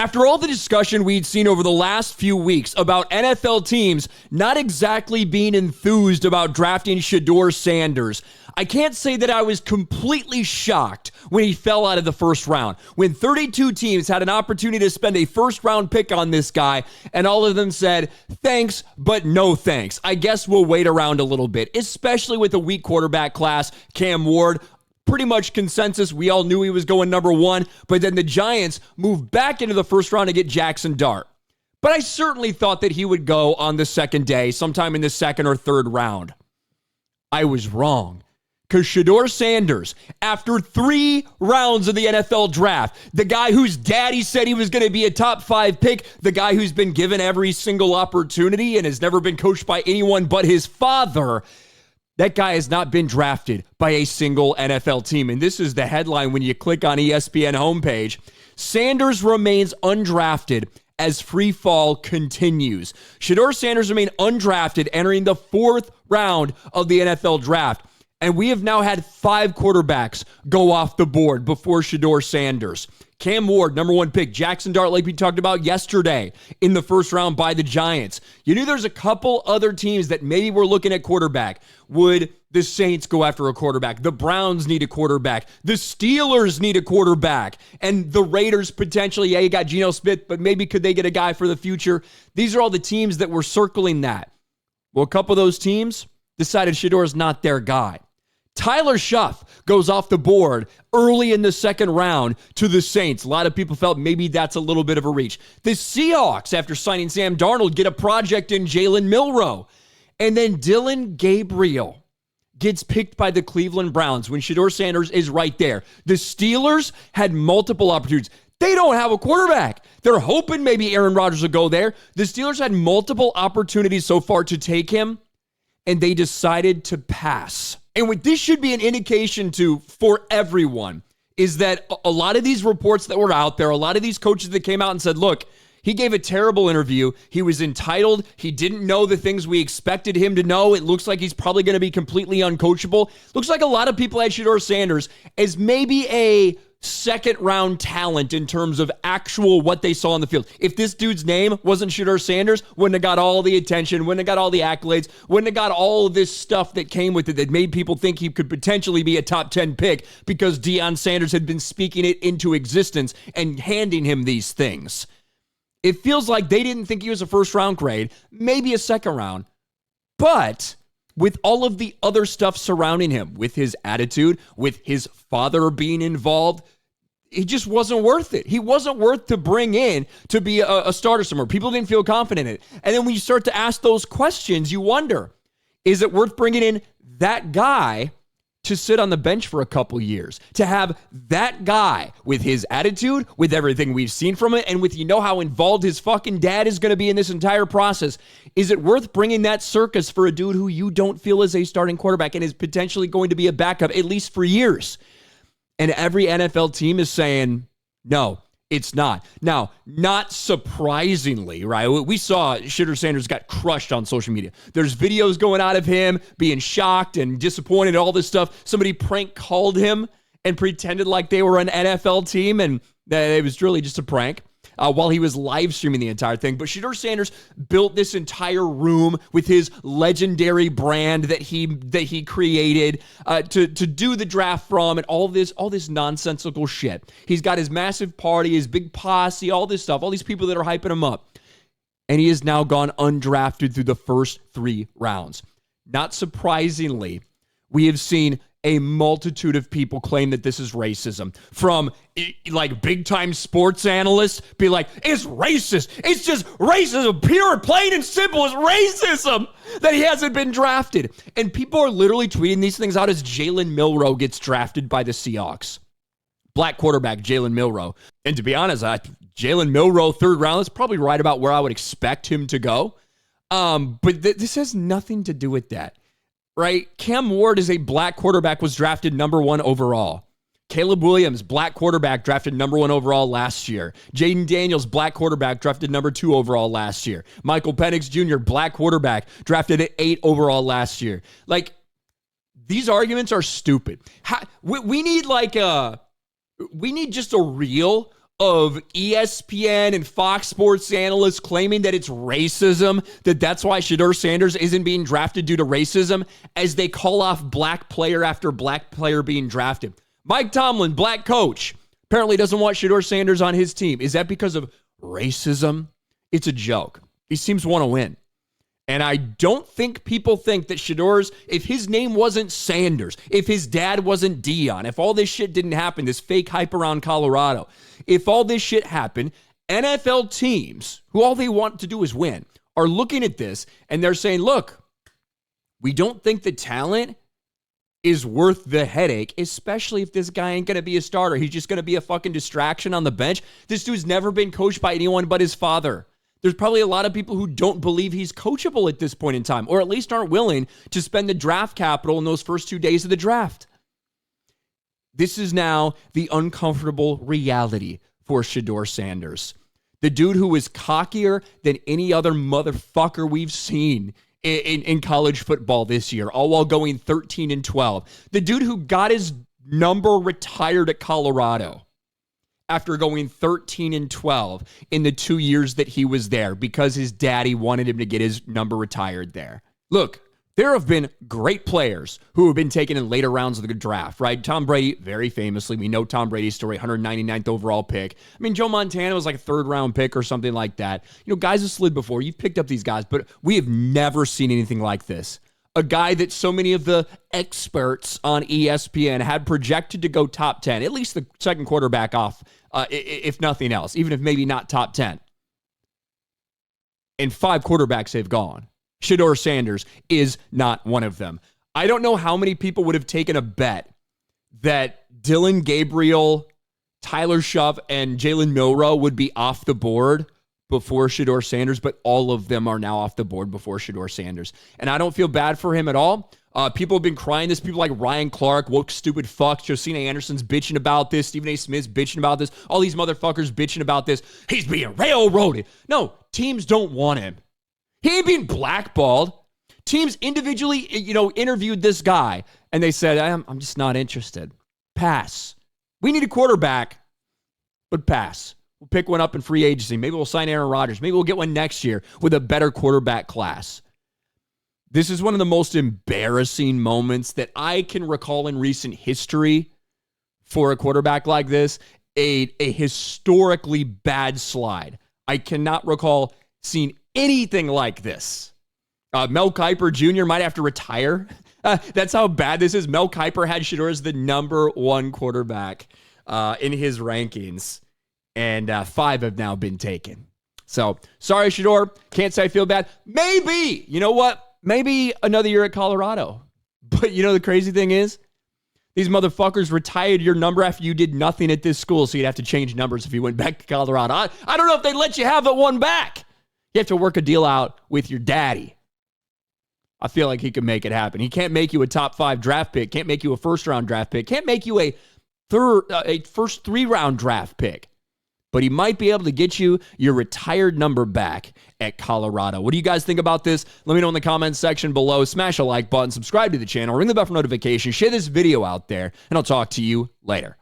After all the discussion we'd seen over the last few weeks about NFL teams not exactly being enthused about drafting Shedeur Sanders, I can't say that I was completely shocked when he fell out of the first round. When 32 teams had an opportunity to spend a first-round pick on this guy, and all of them said, thanks, but no thanks. I guess we'll wait around a little bit, especially with a weak quarterback class. Cam Ward, pretty much consensus. We all knew he was going number one, but then the Giants moved back into the first round to get Jackson Dart. But I certainly thought that he would go on the second day, sometime in the second or third round. I was wrong. Because Shedeur Sanders, after 3 rounds of the NFL draft, the guy whose daddy said he was going to be a top 5 pick, the guy who's been given every single opportunity and has never been coached by anyone but his father, that guy has not been drafted by a single NFL team. And this is the headline when you click on ESPN homepage. Sanders remains undrafted as free fall continues. Shedeur Sanders remained undrafted entering the 4th round of the NFL draft. And we have now had 5 quarterbacks go off the board before Shedeur Sanders. Cam Ward, number 1 pick. Jackson Dart, like we talked about yesterday, in the first round by the Giants. You knew there's a couple other teams that maybe were looking at quarterback. Would the Saints go after a quarterback? The Browns need a quarterback. The Steelers need a quarterback. And the Raiders potentially, yeah, you got Geno Smith, but maybe could they get a guy for the future? These are all the teams that were circling that. Well, a couple of those teams decided Shedeur is not their guy. Tyler Shuff goes off the board early in the second round to the Saints. A lot of people felt maybe that's a little bit of a reach. The Seahawks, after signing Sam Darnold, get a project in Jalen Milroe. And then Dylan Gabriel gets picked by the Cleveland Browns when Shedeur Sanders is right there. The Steelers had multiple opportunities. They don't have a quarterback. They're hoping maybe Aaron Rodgers will go there. The Steelers had multiple opportunities so far to take him, and they decided to pass. And what this should be an indication to for everyone is that a lot of these reports that were out there, a lot of these coaches that came out and said, look, he gave a terrible interview. He was entitled. He didn't know the things we expected him to know. It looks like he's probably going to be completely uncoachable. Looks like a lot of people had Shedeur Sanders as maybe a second round talent in terms of actual what they saw on the field. If this dude's name wasn't Shedeur Sanders, wouldn't have got all the attention, wouldn't have got all the accolades, wouldn't have got all of this stuff that came with it that made people think he could potentially be a top 10 pick because Deion Sanders had been speaking it into existence and handing him these things. It feels like they didn't think he was a first round grade, maybe a second round, but with all of the other stuff surrounding him, with his attitude, with his father being involved, he just wasn't worth it. He wasn't worth to bring in to be a starter somewhere. People didn't feel confident in it. And then when you start to ask those questions, you wonder, is it worth bringing in that guy to sit on the bench for a couple years? To have that guy with his attitude, with everything we've seen from it, and with how involved his fucking dad is going to be in this entire process, is it worth bringing that circus for a dude who you don't feel is a starting quarterback and is potentially going to be a backup, at least for years? And every NFL team is saying, no, it's not. Now, not surprisingly, right? We saw Shedeur Sanders got crushed on social media. There's videos going out of him being shocked and disappointed and all this stuff. Somebody prank called him and pretended like they were an NFL team, and that it was really just a prank while he was live streaming the entire thing. But Shedeur Sanders built this entire room with his legendary brand that he created to do the draft from, and all this nonsensical shit. He's got his massive party, his big posse, all this stuff, all these people that are hyping him up. And he has now gone undrafted through the first 3 rounds. Not surprisingly, we have seen a multitude of people claim that this is racism. From like big time sports analysts be like, it's racist. It's just racism. Pure, plain and simple. It's racism that he hasn't been drafted. And people are literally tweeting these things out as Jalen Milroe gets drafted by the Seahawks. Black quarterback Jalen Milroe. And to be honest, Jalen Milroe, 3rd round, that's probably right about where I would expect him to go. But this has nothing to do with that. Right? Cam Ward is a black quarterback, was drafted number 1 overall. Caleb Williams, black quarterback, drafted number 1 overall last year. Jaden Daniels, black quarterback, drafted number 2 overall last year. Michael Penix Jr., black quarterback, drafted at 8 overall last year. Like, these arguments are stupid. We need just a reel of ESPN and Fox Sports analysts claiming that it's racism, that's why Shedeur Sanders isn't being drafted due to racism, as they call off black player after black player being drafted. Mike Tomlin, black coach, apparently doesn't want Shedeur Sanders on his team. Is that because of racism? It's a joke. These teams want to win. And I don't think people think that Shedeur's, if his name wasn't Sanders, if his dad wasn't Dion, if all this shit didn't happen, this fake hype around Colorado, if all this shit happened, NFL teams, who all they want to do is win, are looking at this and they're saying, look, we don't think the talent is worth the headache, especially if this guy ain't going to be a starter. He's just going to be a fucking distraction on the bench. This dude's never been coached by anyone but his father. There's probably a lot of people who don't believe he's coachable at this point in time, or at least aren't willing to spend the draft capital in those first 2 days of the draft. This is now the uncomfortable reality for Shedeur Sanders. The dude who is cockier than any other motherfucker we've seen in college football this year, all while going 13-12. The dude who got his number retired at Colorado after going 13-12 in the 2 years that he was there because his daddy wanted him to get his number retired there. Look, there have been great players who have been taken in later rounds of the draft, right? Tom Brady, very famously, we know Tom Brady's story, 199th overall pick. I mean, Joe Montana was like a third-round pick or something like that. You know, guys have slid before. You've picked up these guys, but we have never seen anything like this. A guy that so many of the experts on ESPN had projected to go top 10, at least the second quarterback off, if nothing else, even if maybe not top 10. And 5 quarterbacks have gone. Shedeur Sanders is not one of them. I don't know how many people would have taken a bet that Dylan Gabriel, Tyler Shuff, and Jalen Milroe would be off the board before Shedeur Sanders, but all of them are now off the board before Shedeur Sanders. And I don't feel bad for him at all. People have been crying this. People like Ryan Clark, woke stupid fucks. Josina Anderson's bitching about this. Stephen A. Smith's bitching about this. All these motherfuckers bitching about this. He's being railroaded. No, teams don't want him. He ain't being blackballed. Teams individually, interviewed this guy, and they said, I'm just not interested. Pass. We need a quarterback, but pass. We'll pick one up in free agency. Maybe we'll sign Aaron Rodgers. Maybe we'll get one next year with a better quarterback class. This is one of the most embarrassing moments that I can recall in recent history for a quarterback like this. A historically bad slide. I cannot recall seeing anything like this. Mel Kiper Jr. might have to retire. That's how bad this is. Mel Kiper had Shedeur as the number 1 quarterback in his rankings, and 5 have now been taken. So, sorry, Shedeur. Can't say I feel bad. Maybe, you know what? Maybe another year at Colorado. But you know the crazy thing is? These motherfuckers retired your number after you did nothing at this school, so you'd have to change numbers if you went back to Colorado. I don't know if they'd let you have that one back. You have to work a deal out with your daddy. I feel like he can make it happen. He can't make you a top 5 draft pick, can't make you a first-round draft pick, can't make you a first 3-round draft pick. But he might be able to get you your retired number back at Colorado. What do you guys think about this? Let me know in the comments section below. Smash a like button, subscribe to the channel, ring the bell for notifications, share this video out there, and I'll talk to you later.